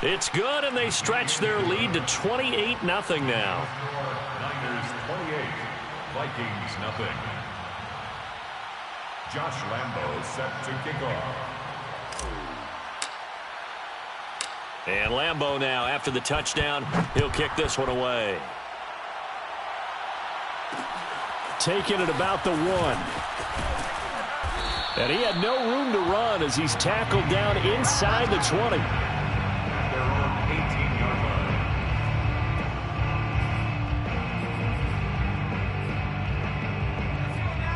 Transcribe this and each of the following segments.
It's good, and they stretch their lead to 28-0 now. Niners 28, Vikings nothing. Josh Lambo set to kick off. And Lambo now, after the touchdown, he'll kick this one away. Taking it about the 1. And he had no room to run as he's tackled down inside the 20. Their own 18-yard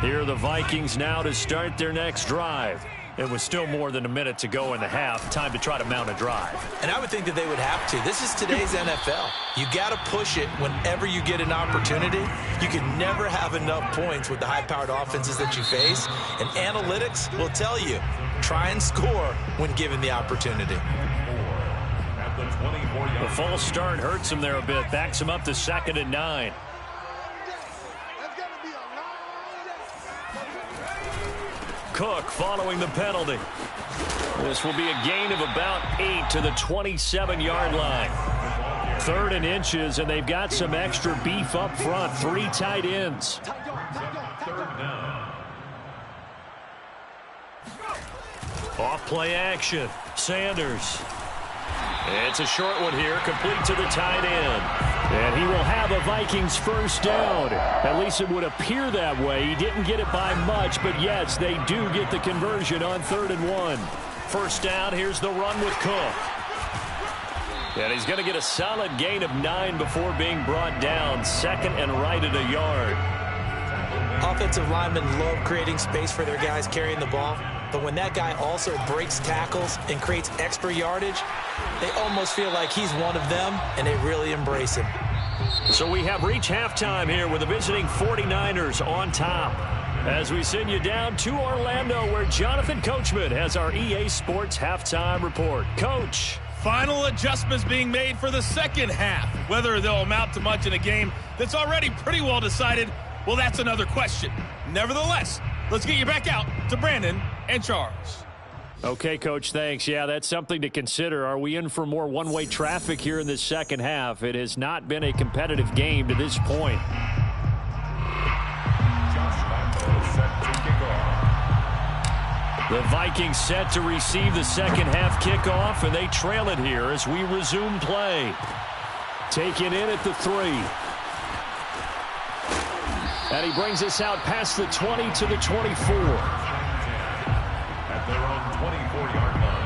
line. Here are the Vikings now to start their next drive. It was still more than a minute to go in the half. Time to try to mount a drive. And I would think that they would have to. This is today's NFL. You got to push it whenever you get an opportunity. You can never have enough points with the high-powered offenses that you face. And analytics will tell you, try and score when given the opportunity. At the 24-yard The false start hurts him there a bit. Backs him up to 2nd and 9. Cook following the penalty. This will be a gain of about 8 to the 27-yard line. 3rd and inches, and they've got some extra beef up front. 3 tight ends. 3rd down. Off play action. Sanders. It's a short one here, complete to the tight end. And he will have a Vikings first down. At least it would appear that way. He didn't get it by much, but yes, they do get the conversion on 3rd and 1. First down, here's the run with Cook. And he's going to get a solid gain of 9 before being brought down. 2nd and right at a yard. Offensive linemen love creating space for their guys carrying the ball. But when that guy also breaks tackles and creates extra yardage, they almost feel like he's one of them, and they really embrace him. So we have reached halftime here with the visiting 49ers on top. As we send you down to Orlando, where Jonathan Coachman has our EA Sports halftime report. Coach. Final adjustments being made for the second half. Whether they'll amount to much in a game that's already pretty well decided, well, that's another question. Nevertheless, let's get you back out to Brandon and Charles. Okay, Coach, thanks. Yeah, that's something to consider. Are we in for more one-way traffic here in this second half? It has not been a competitive game to this point. Josh Lambo set to kick off. The Vikings set to receive the second half kickoff, and they trail it here as we resume play. Taken in at the 3. And he brings us out past the 20 to the 24. At their own 24-yard line.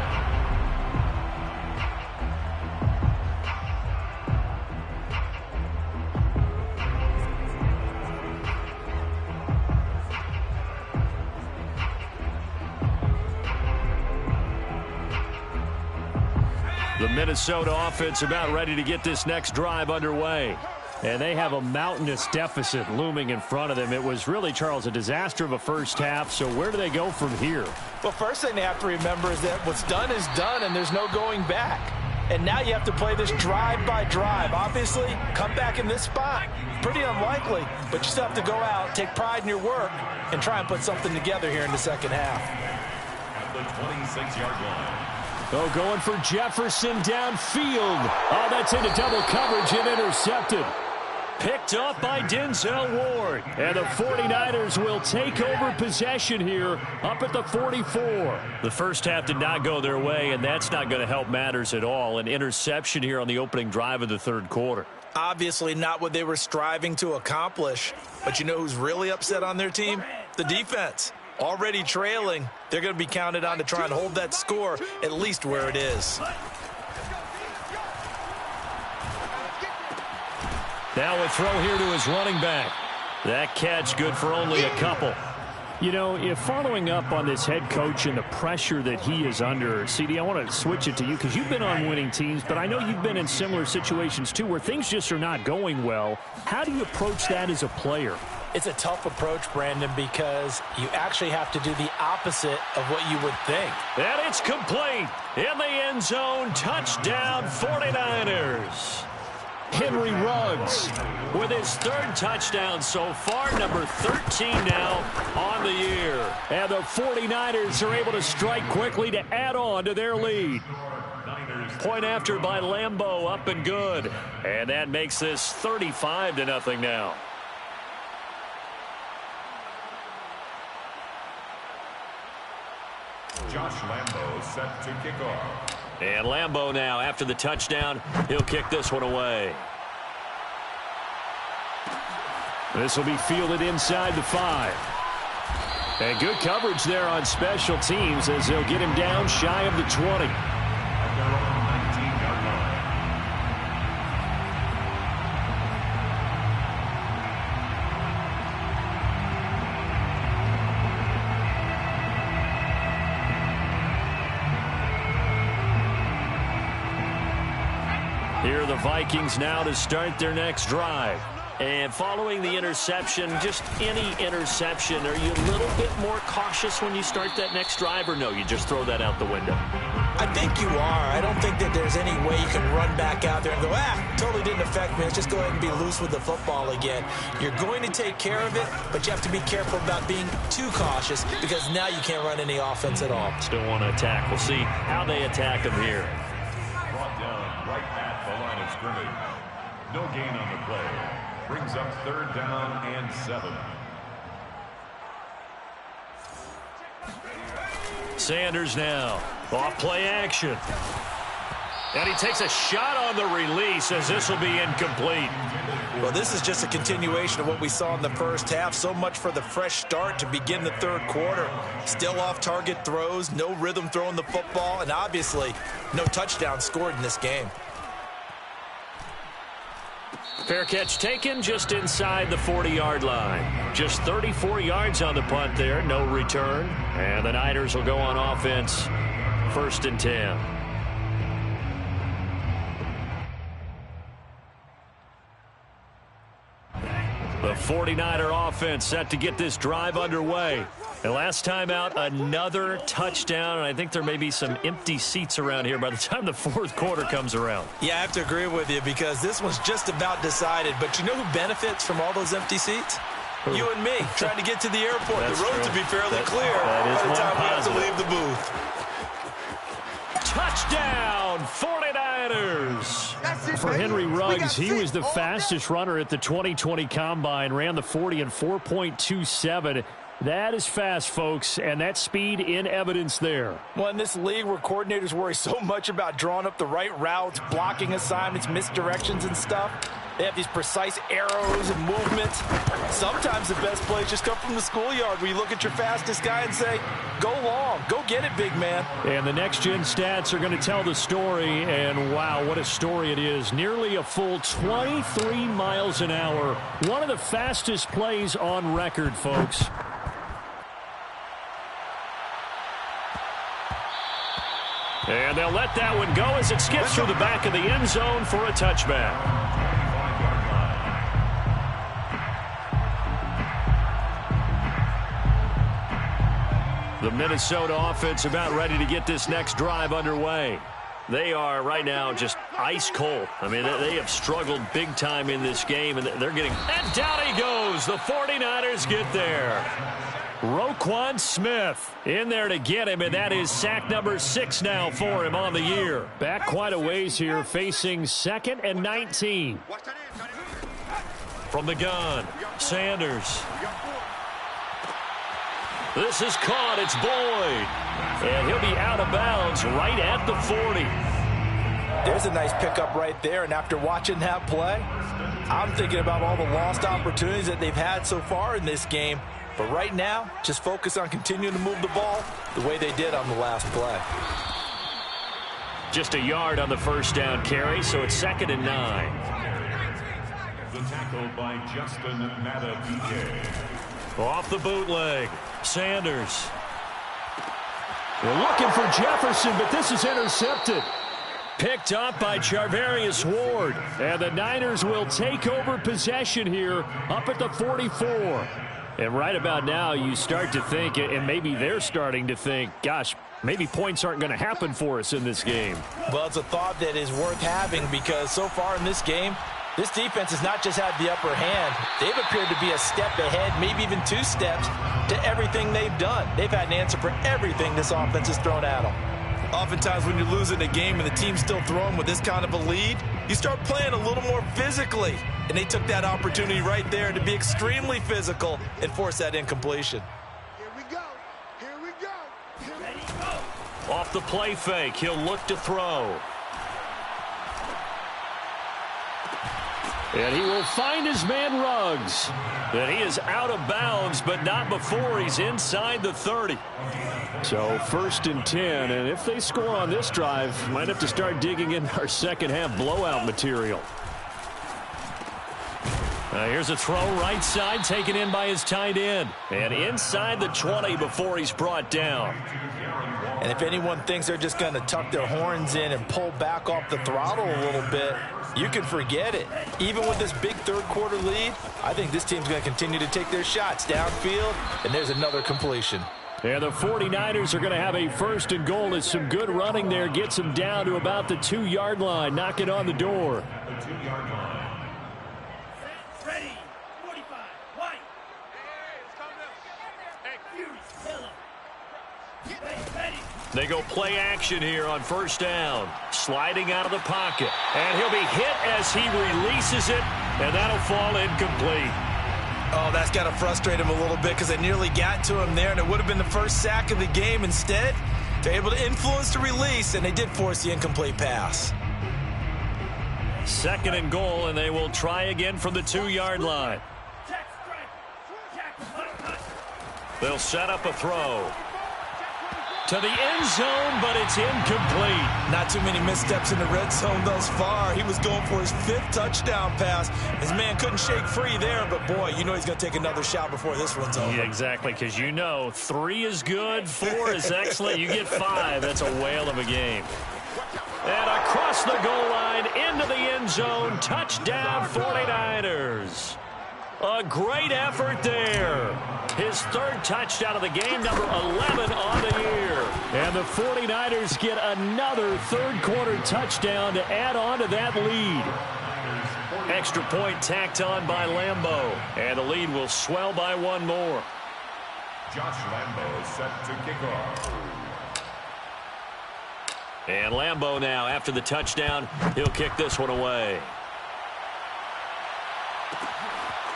The Minnesota offense about ready to get this next drive underway. And they have a mountainous deficit looming in front of them. It was really, Charles, a disaster of a first half. So where do they go from here? Well, first thing they have to remember is that what's done is done, and there's no going back. And now you have to play this drive by drive. Obviously, come back in this spot. Pretty unlikely, but you still have to go out, take pride in your work, and try and put something together here in the second half. At the 26-yard line. Oh, going for Jefferson downfield. Oh, that's into double coverage and intercepted. Picked up by Denzel Ward. And the 49ers will take over possession here up at the 44. The first half did not go their way, and that's not going to help matters at all. An interception here on the opening drive of the third quarter. Obviously not what they were striving to accomplish. But you know who's really upset on their team? The defense. Already trailing. They're going to be counted on to try and hold that score at least where it is. Now a throw here to his running back. That catch good for only a couple. You know, if following up on this head coach and the pressure that he is under, CD, I want to switch it to you because you've been on winning teams, but I know you've been in similar situations too where things just are not going well. How do you approach that as a player? It's a tough approach, Brandon, because you actually have to do the opposite of what you would think. And it's complete in the end zone. Touchdown 49ers. Henry Ruggs with his third touchdown so far, number 13 now on the year. And the 49ers are able to strike quickly to add on to their lead. Point after by Lambeau, up and good. And that makes this 35-0 now. Josh Lambeau set to kick off. And Lambeau now, after the touchdown, he'll kick this one away. This will be fielded inside the 5. And good coverage there on special teams as they'll get him down shy of the 20. At their own 19-yard line. Here are the Vikings now to start their next drive. And following the interception, just any interception, are you a little bit more cautious when you start that next drive, or no, you just throw that out the window? I think you are. I don't think that there's any way you can run back out there and go, totally didn't affect me. Let's just go ahead and be loose with the football again. You're going to take care of it, but you have to be careful about being too cautious because now you can't run any offense at all. Still want to attack. We'll see how they attack him here. Brought down right at the line of scrimmage. No gain on the play. Brings up 3rd down and 7. Sanders now. Off play action. And he takes a shot on the release as this will be incomplete. Well, this is just a continuation of what we saw in the first half. So much for the fresh start to begin the 3rd quarter. Still off target throws, no rhythm throwing the football, and obviously no touchdown scored in this game. Fair catch taken just inside the 40-yard line. Just 34 yards on the punt there, no return. And the Niners will go on offense, 1st and 10. The 49er offense set to get this drive underway. And last time out, another touchdown, and I think there may be some empty seats around here by the time the 4th quarter comes around. Yeah, I have to agree with you because this one's just about decided. But you know who benefits from all those empty seats? You and me, trying to get to the airport. The roads will be fairly clear by the time we have to leave the booth. Touchdown, 49ers. For Henry Ruggs, he was the fastest runner at the 2020 Combine, ran the 40 in 4.27. That is fast, folks, and that speed in evidence there. Well, in this league where coordinators worry so much about drawing up the right routes, blocking assignments, misdirections and stuff, they have these precise arrows and movements. Sometimes the best plays just come from the schoolyard where you look at your fastest guy and say, go long, go get it, big man. And the next-gen stats are going to tell the story, and wow, what a story it is. Nearly a full 23 miles an hour. One of the fastest plays on record, folks. And they'll let that one go as it skips through the back of the end zone for a touchback. The Minnesota offense about ready to get this next drive underway. They are right now just ice cold. I mean, they have struggled big time in this game, and they're getting... And down he goes. The 49ers get there. Roquan Smith in there to get him, and that is sack number 6 now for him on the year. Back quite a ways here, facing 2nd and 19. From the gun, Sanders. This is caught. It's Boyd. And he'll be out of bounds right at the 40. There's a nice pickup right there, and after watching that play, I'm thinking about all the lost opportunities that they've had so far in this game. But right now, just focus on continuing to move the ball the way they did on the last play. Just a yard on the first down carry, so it's 2nd and 9. The tackle by Justin Madubuike. Off the bootleg, Sanders. They're looking for Jefferson, but this is intercepted. Picked up by Charvarius Ward. And the Niners will take over possession here up at the 44. And right about now, you start to think, and maybe they're starting to think, gosh, maybe points aren't going to happen for us in this game. Well, it's a thought that is worth having because so far in this game, this defense has not just had the upper hand. They've appeared to be a step ahead, maybe even 2 steps to everything they've done. They've had an answer for everything this offense has thrown at them. Oftentimes when you're losing a game and the team's still throwing with this kind of a lead, you start playing a little more physically. And they took that opportunity right there to be extremely physical and force that incompletion. Here we go. Here we go. Here we go. Off the play fake, he'll look to throw. And he will find his man Ruggs. And he is out of bounds, but not before he's inside the 30. So 1st and 10, and if they score on this drive, might have to start digging in our second half blowout material. Here's a throw right side, taken in by his tight end. And inside the 20 before he's brought down. And if anyone thinks they're just going to tuck their horns in and pull back off the throttle a little bit, you can forget it. Even with this big third-quarter lead, I think this team's going to continue to take their shots downfield, and there's another completion. And the 49ers are going to have a 1st and goal as some good running there gets them down to about the 2-yard line. Knock it on the door. The 2-yard line. Ready, 45, white. They go play action here on 1st down. Sliding out of the pocket. And he'll be hit as he releases it, and that'll fall incomplete. Oh, that's got to frustrate him a little bit because they nearly got to him there, and it would have been the first sack of the game. Instead, they're able to influence the release, and they did force the incomplete pass. 2nd and goal, and they will try again from the 2-yard line. They'll set up a throw to the end zone, but it's incomplete. Not too many missteps in the red zone thus far. He was going for his 5th touchdown pass. His man couldn't shake free there, but boy, you know he's going to take another shot before this one's over. Yeah, exactly, because you know 3 is good, 4 is excellent. You get 5. That's a whale of a game. And across the goal line, into the end zone, touchdown 49ers. A great effort there. His 3rd touchdown of the game, number 11 on the year. And the 49ers get another 3rd-quarter touchdown to add on to that lead. Extra point tacked on by Lambeau. And the lead will swell by 1 more. Josh Lambeau is set to kick off. And Lambeau now, after the touchdown, he'll kick this one away.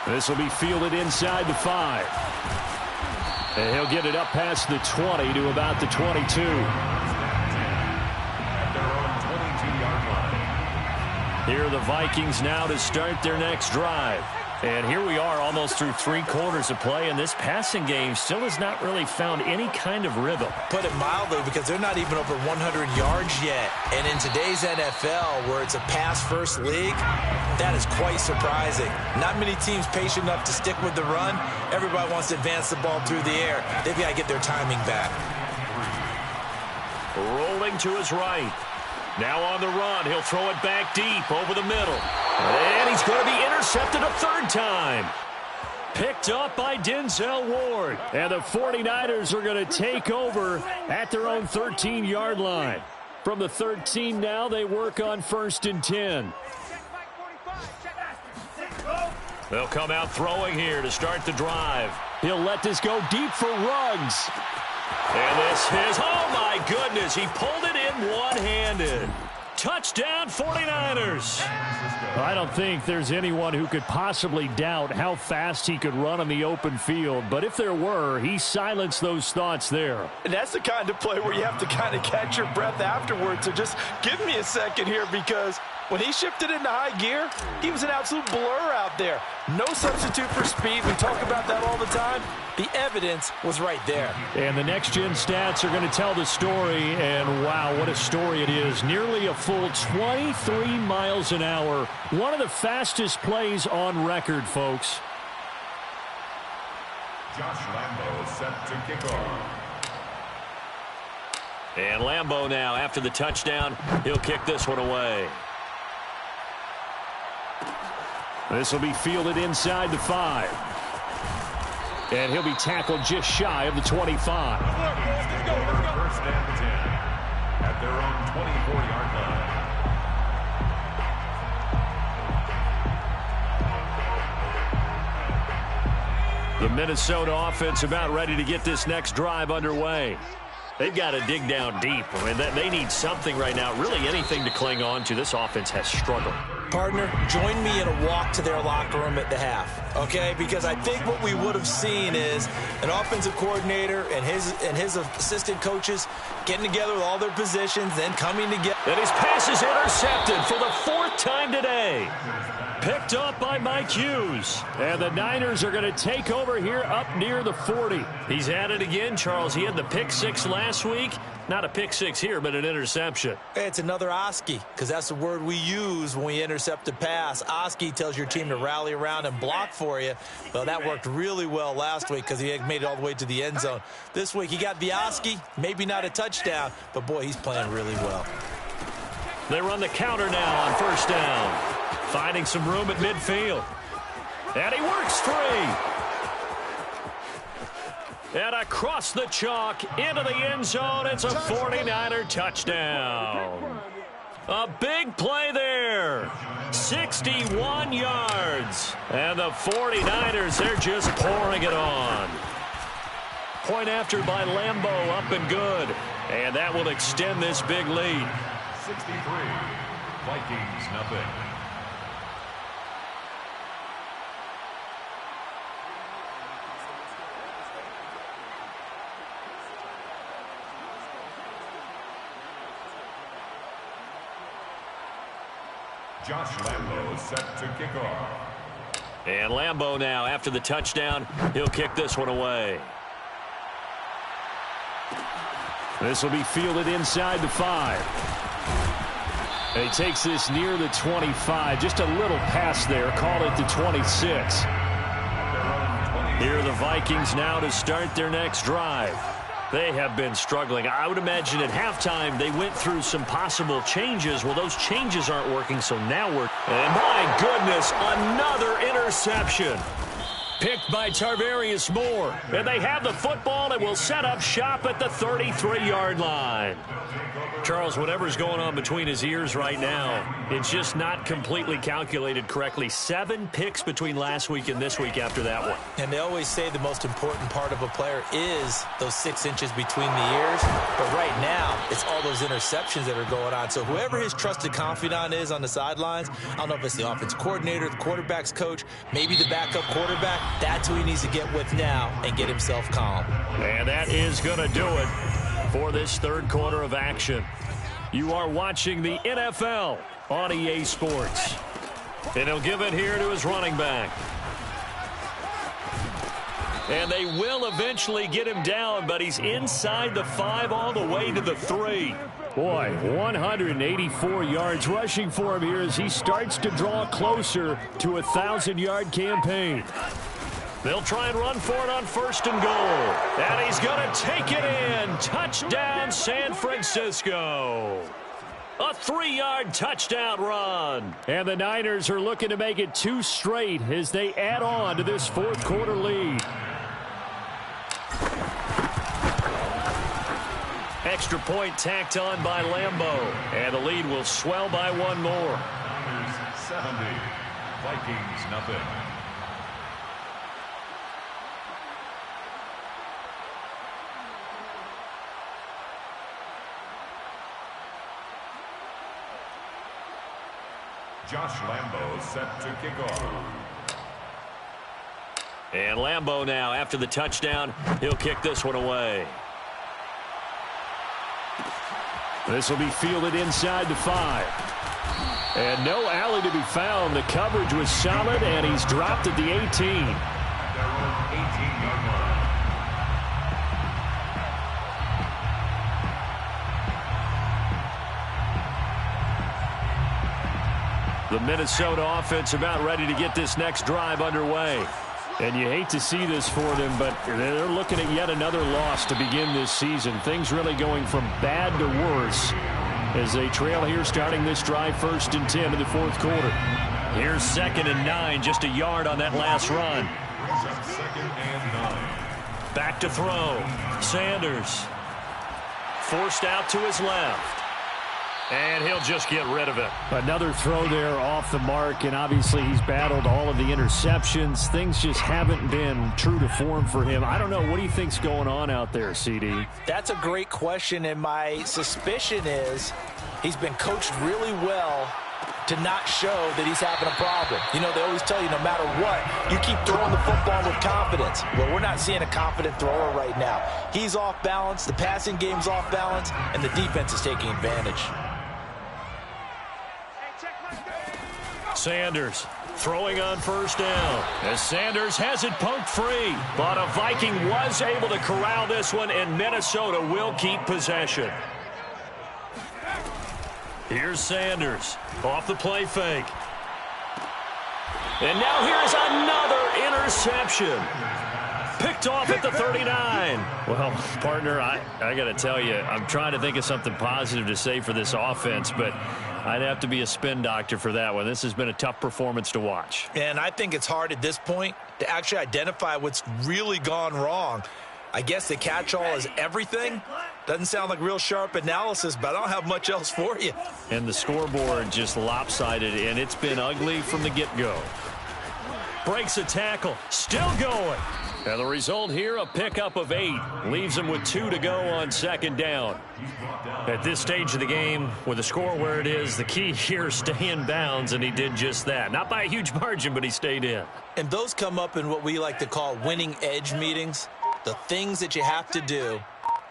This will be fielded inside the 5. And he'll get it up past the 20 to about the 22. At their own 22-yard line. Here are the Vikings now to start their next drive. And here we are almost through 3 quarters of play, and this passing game still has not really found any kind of rhythm. Put it mildly, because they're not even over 100 yards yet. And in today's NFL, where it's a pass-first league, that is quite surprising. Not many teams patient enough to stick with the run. Everybody wants to advance the ball through the air. They've got to get their timing back. Rolling to his right. Now on the run, he'll throw it back deep over the middle. And he's going to be intercepted a 3rd time. Picked up by Denzel Ward. And the 49ers are going to take over at their own 13-yard line. From the 13 now, they work on 1st and 10. They'll come out throwing here to start the drive. He'll let this go deep for Ruggs. And this is, oh my goodness, he pulled it in one-handed. Touchdown 49ers. I don't think there's anyone who could possibly doubt how fast he could run on the open field. But if there were, he silenced those thoughts there. And that's the kind of play where you have to kind of catch your breath afterwards. So just give me a second here, because when he shifted into high gear, he was an absolute blur out there. No substitute for speed. We talk about that all the time. The evidence was right there. And the next-gen stats are going to tell the story, and wow, what a story it is. Nearly a full 23 miles an hour. One of the fastest plays on record, folks. Josh Lambeau is set to kick off. And Lambeau now, after the touchdown, he'll kick this one away. This will be fielded inside the 5. And he'll be tackled just shy of the 25. 1st and 10 at their own 24-yard line. The Minnesota offense about ready to get this next drive underway. They've got to dig down deep. I mean, they need something right now, really anything to cling on to. This offense has struggled. Partner, join me in a walk to their locker room at the half, okay? Because I think what we would have seen is an offensive coordinator and his assistant coaches getting together with all their positions, then coming together. And his pass is intercepted for the 4th time today. Picked up by Mike Hughes. And the Niners are going to take over here up near the 40. He's at it again, Charles. He had the pick 6 last week. Not a pick 6 here, but an interception. It's another Oski, because that's the word we use when we intercept a pass. Oski tells your team to rally around and block for you. Well, that worked really well last week because he had made it all the way to the end zone. This week he got the Oski, maybe not a touchdown, but boy, he's playing really well. They run the counter now on 1st down. Finding some room at midfield. And he works free. And across the chalk into the end zone. It's a 49er touchdown. A big play there. 61 yards. And the 49ers, they're just pouring it on. Point after by Lambeau, up and good. And that will extend this big lead. 63, Vikings nothing. Josh Lambeau set to kick off. And Lambeau now, after the touchdown, he'll kick this one away. This will be fielded inside the 5. And he takes this near the 25. Just a little pass there. Call it the 26. Here are the Vikings now to start their next drive. They have been struggling. I would imagine at halftime they went through some possible changes. Well, those changes aren't working, so now we're... And my goodness, another interception. Picked by Tarvarius Moore. And they have the football and will set up shop at the 33-yard line. Charles, whatever's going on between his ears right now, it's just not completely calculated correctly. 7 picks between last week and this week after that one. And they always say the most important part of a player is those 6 inches between the ears. But right now, it's all those interceptions that are going on. So whoever his trusted confidant is on the sidelines, I don't know if it's the offensive coordinator, the quarterback's coach, maybe the backup quarterback, that's who he needs to get with now and get himself calm. And that is going to do it for this 3rd quarter of action. You are watching the NFL on EA Sports. And he'll give it here to his running back. And they will eventually get him down, but he's inside the 5 all the way to the 3. Boy, 184 yards rushing for him here as he starts to draw closer to a 1,000-yard campaign. They'll try and run for it on 1st and goal. And he's going to take it in. Touchdown, San Francisco. A 3-yard touchdown run. And the Niners are looking to make it 2 straight as they add on to this 4th quarter lead. Extra point tacked on by Lambeau. And the lead will swell by 1 more. 70, Vikings nothing. Josh Lambeau set to kick off. And Lambeau now, after the touchdown, he'll kick this one away. This will be fielded inside the 5. And no alley to be found. The coverage was solid, and he's dropped at the 18. At their own 18-yard line. The Minnesota offense about ready to get this next drive underway. And you hate to see this for them, but they're looking at yet another loss to begin this season. Things really going from bad to worse as they trail here starting this drive 1st and 10 in the 4th quarter. Here's 2nd and 9, just a yard on that last run. Brings up 2nd and 9. Back to throw. Sanders forced out to his left. And he'll just get rid of it. Another throw there off the mark, and obviously he's battled all of the interceptions. Things just haven't been true to form for him. I don't know. What do you think's going on out there, CD? That's a great question, and my suspicion is he's been coached really well to not show that he's having a problem. You know, they always tell you no matter what, you keep throwing the football with confidence. Well, we're not seeing a confident thrower right now. He's off balance, the passing game's off balance, and the defense is taking advantage. Sanders throwing on first down as Sanders has it poked free. But a Viking was able to corral this one, and Minnesota will keep possession. Here's Sanders off the play fake. And now here's another interception. Picked off at the 39. Well, partner, I got to tell you, I'm trying to think of something positive to say for this offense, but I'd have to be a spin doctor for that one. This has been a tough performance to watch. And I think it's hard at this point to actually identify what's really gone wrong. I guess the catch-all is everything. Doesn't sound like real sharp analysis, but I don't have much else for you. And the scoreboard just lopsided, and it's been ugly from the get-go. Breaks a tackle. Still going. And the result here, a pickup of 8. Leaves him with 2 to go on second down. At this stage of the game, with the score where it is, the key here is stay in bounds, and he did just that. Not by a huge margin, but he stayed in. And those come up in what we like to call winning edge meetings. The things that you have to do,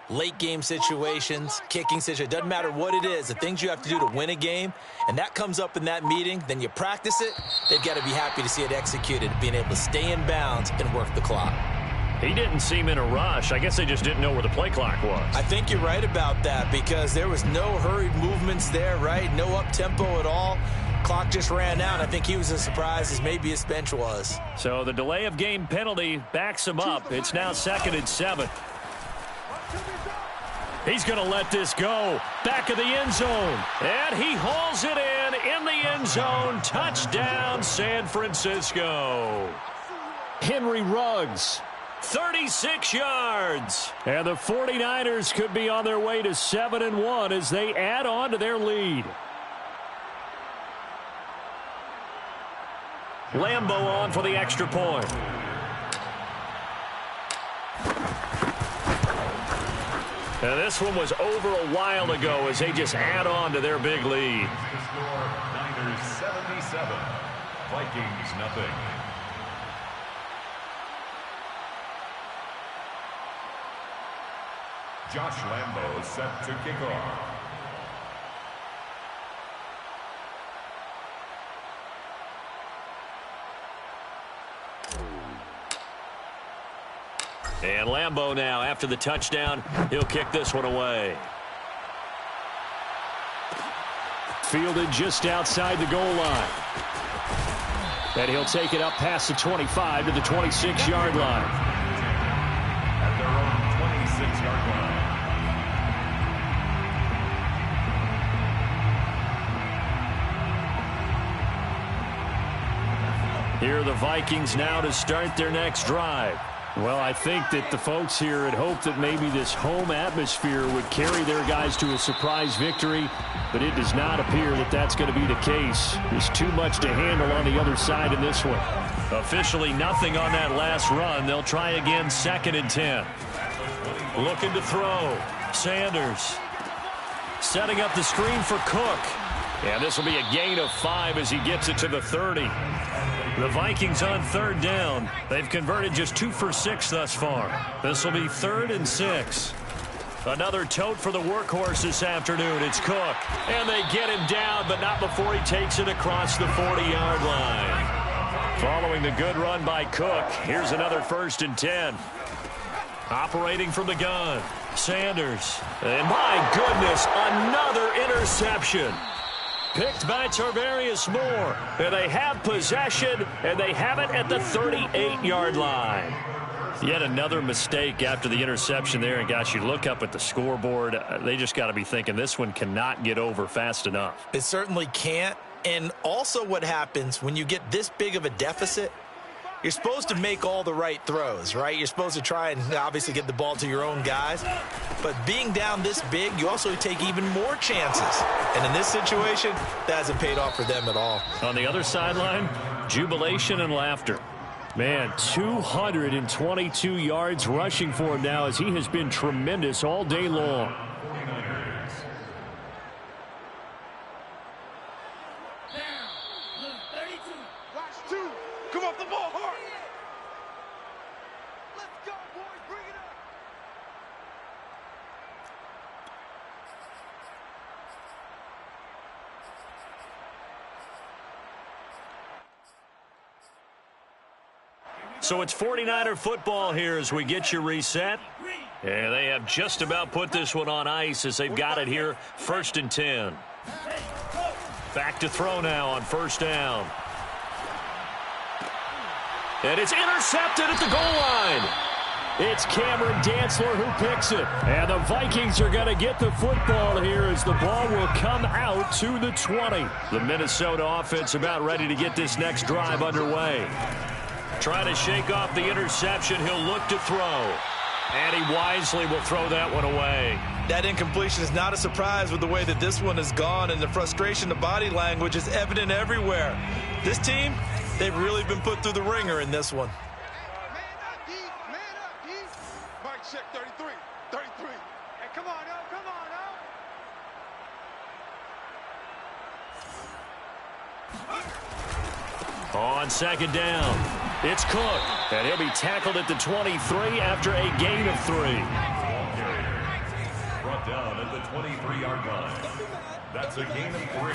late game situations, kicking situations, doesn't matter what it is, the things you have to do to win a game, and that comes up in that meeting, then you practice it, they've got to be happy to see it executed, being able to stay in bounds and work the clock. He didn't seem in a rush. I guess they just didn't know where the play clock was. I think you're right about that because there was no hurried movements there, right? No up-tempo at all. Clock just ran out. I think he was as surprised as maybe his bench was. So the delay of game penalty backs him up. It's now 2nd and 7. He's going to let this go. Back of the end zone. And he hauls it in the end zone. Touchdown, San Francisco. Henry Ruggs, 36 yards. And the 49ers could be on their way to 7-1 as they add on to their lead. Lambeau on for the extra point. And this one was over a while ago as they just add on to their big lead. Niners 77, Vikings nothing. Josh Lambeau set to kick off. And Lambeau now, after the touchdown, he'll kick this one away. Fielded just outside the goal line. And he'll take it up past the 25 to the 26-yard line. At their own 26-yard line. Here are the Vikings now to start their next drive. Well, I think that the folks here had hoped that maybe this home atmosphere would carry their guys to a surprise victory, but it does not appear that that's going to be the case. There's too much to handle on the other side in this one. Officially nothing on that last run. They'll try again, 2nd and 10. Looking to throw. Sanders setting up the screen for Cook. And this will be a gain of 5 as he gets it to the 30. The Vikings on 3rd down. They've converted just 2 for 6 thus far. This will be 3rd and 6. Another tote for the workhorse this afternoon. It's Cook. And they get him down, but not before he takes it across the 40-yard line. Following the good run by Cook, here's another 1st and 10. Operating from the gun, Sanders. And my goodness, another interception. Picked by Tarvarius Moore. And they have possession, and they have it at the 38-yard line. Yet another mistake after the interception there. And, gosh, you look up at the scoreboard. They just got to be thinking this one cannot get over fast enough. It certainly can't. And also what happens when you get this big of a deficit, you're supposed to make all the right throws, right? You're supposed to try and obviously get the ball to your own guys. But being down this big, you also take even more chances. And in this situation, that hasn't paid off for them at all. On the other sideline, jubilation and laughter. Man, 222 yards rushing for him now as he has been tremendous all day long. Come off the ball hard. Let's go, boys. Bring it up. So it's 49er football here as we get you reset. And they have just about put this one on ice as they've got it here, 1st and 10. Back to throw now on 1st down. And it's intercepted at the goal line. It's Cameron Dantzler who picks it. And the Vikings are going to get the football here as the ball will come out to the 20. The Minnesota offense about ready to get this next drive underway. Trying to shake off the interception. He'll look to throw. And he wisely will throw that one away. That incompletion is not a surprise with the way that this one has gone, and the frustration, the body language is evident everywhere. This team, they've really been put through the ringer in this one. Man up, D. Man up, D. Mike check 33. 33. Hey, come on, oh, come on, oh. On 2nd down, it's Cook, and he'll be tackled at the 23 after a gain of 3. Brought down at the 23-yard line. That's a gain of 3.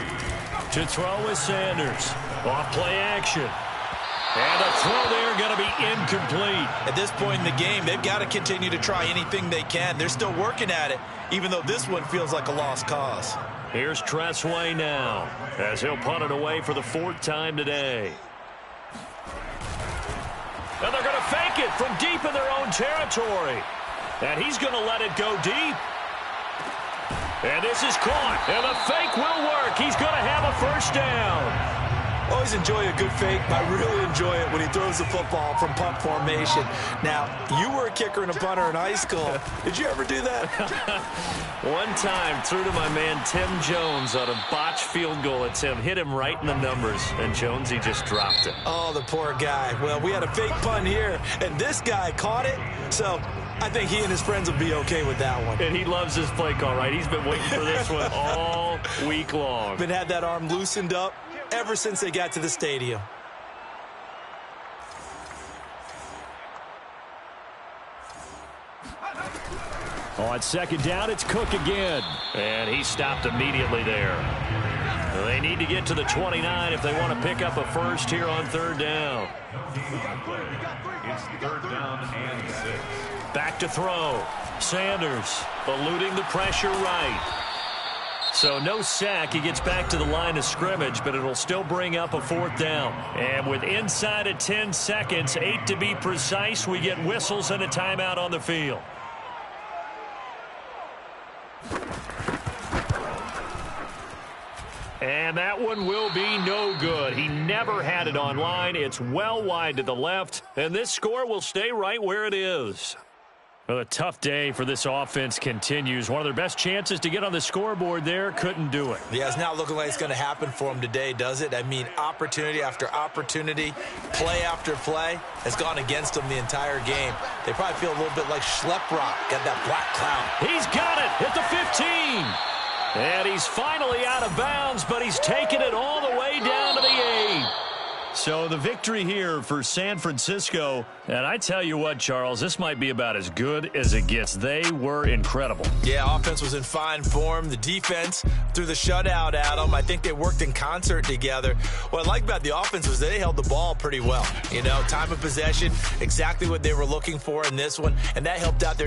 To throw is Sanders. Off play action. And a throw there going to be incomplete. At this point in the game, they've got to continue to try anything they can. They're still working at it, even though this one feels like a lost cause. Here's Tressway now as he'll punt it away for the 4th time today. And they're going to fake it from deep in their own territory. And he's going to let it go deep. And this is caught. And the fake will work. He's going to have a 1st down. Always enjoy a good fake, but I really enjoy it when he throws the football from punt formation. Now, you were a kicker and a punter in high school. Did you ever do that? One time, threw to my man Tim Jones on a botched field goal attempt. Hit him right in the numbers, and Jones, he just dropped it. Oh, the poor guy. Well, we had a fake punt here, and this guy caught it, so I think he and his friends will be okay with that one. And he loves his play call, right? He's been waiting for this one all week long. Been had that arm loosened up ever since they got to the stadium. On 2nd down, it's Cook again. And he stopped immediately there. They need to get to the 29 if they want to pick up a 1st here on 3rd down. It's 3rd down and 6. Back to throw. Sanders eluding the pressure right. So no sack. He gets back to the line of scrimmage, but it'll still bring up a 4th down. And with inside of 10 seconds, 8 to be precise, we get whistles and a timeout on the field. And that one will be no good. He never had it on line. It's well wide to the left, and this score will stay right where it is. Well, a tough day for this offense continues. One of their best chances to get on the scoreboard there, couldn't do it. Yeah, it's not looking like it's going to happen for them today, does it? I mean, opportunity after opportunity, play after play has gone against them the entire game. They probably feel a little bit like Schleprock, got that black cloud. He's got it at the 15. And he's finally out of bounds, but he's taken it all the way down to the 8. So the victory here for San Francisco. And I tell you what, Charles, this might be about as good as it gets. They were incredible. Yeah, offense was in fine form. The defense threw the shutout at them. I think they worked in concert together. What I like about the offense was they held the ball pretty well. You know, time of possession, exactly what they were looking for in this one. And that helped out their